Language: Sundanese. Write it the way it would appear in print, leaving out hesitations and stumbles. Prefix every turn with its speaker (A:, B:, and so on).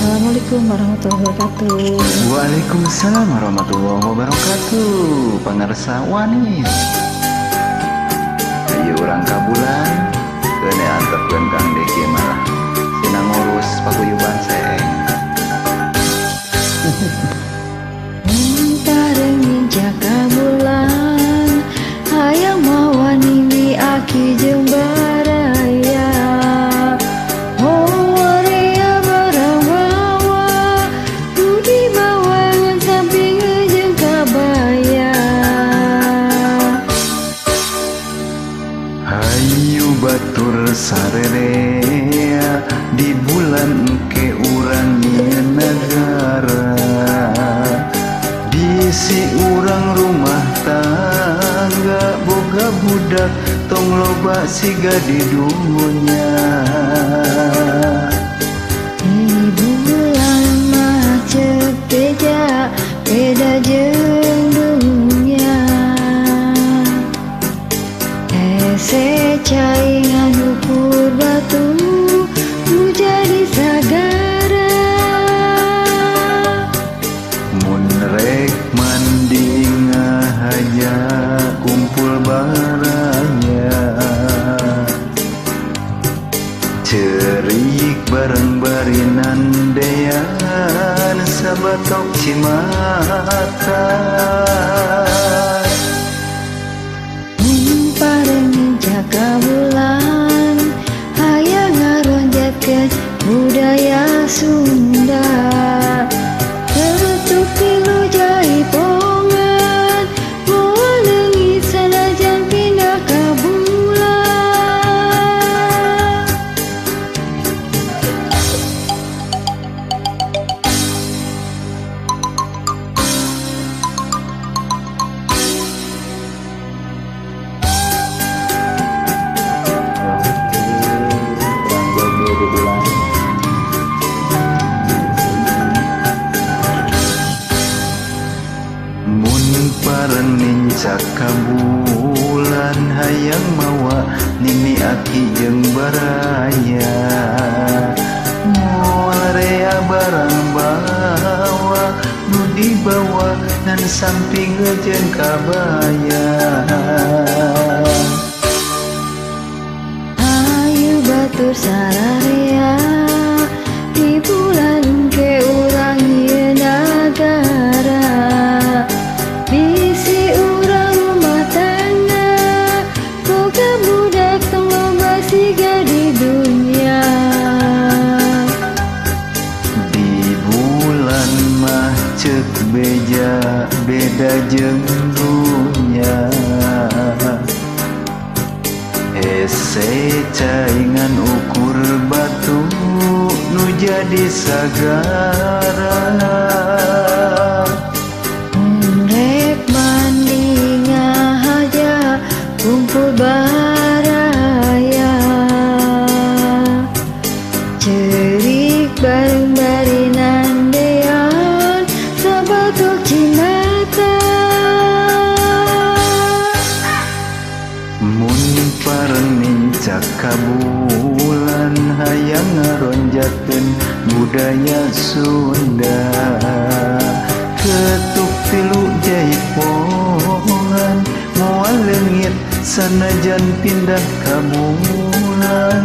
A: Assalamualaikum warahmatullahi wabarakatuh.
B: Waalaikumsalam warahmatullahi wabarakatuh. Pangarsa wanis ayo orang kabulan kene antepkeun Kang Deki malah sina ngurus paguyuban seng.
A: Tarengin jaka bulan hayang mawani wi aki jeung baraya. Oh area barang bawa nu dibawa ngan samping jeung kabaya.
B: Hayu batur sarerea di bulan engke urang nyieun negara. Si urang rumah tangga boga budak tong loba siga di dunya.
A: Di bulan mah ceuk beda jeung dunya. Hese caingan ukur batu nu jadi sagara.
B: Mun rek mandi ngahaja kumpul baranya, cerik bareng barinan dean sabatok cimata.
A: Parengin jaka bulan hayang ngaronjatkeun budaya Sunda. Ketuk tilu jaipongan moal leungit sanajan pindah ka bulan.
B: Mun parenin caka bulan hayang mawa nini aki jeung baraya. Moal rea barang bawa nu dibawa ngan samping jeung kabaya.
A: Ayu batur sararea di bulan ke urang ieu nagara. Bisi urang rumah tangga boga budak tong loba siga di dunya.
B: Di bulan mah ceuk beda jeung dunya. Hese caingan ukur batu nu jadi sagara.
A: Rek mandi ngahaja kumpul baraya. Cerik bareng barinan dean sabatok cimata.
B: Mun parenin caka bulan hayang ngaronjatkeun budaya Sunda. Ketuk tilu jaipongan moal leungit sanajan pindah ka bulan.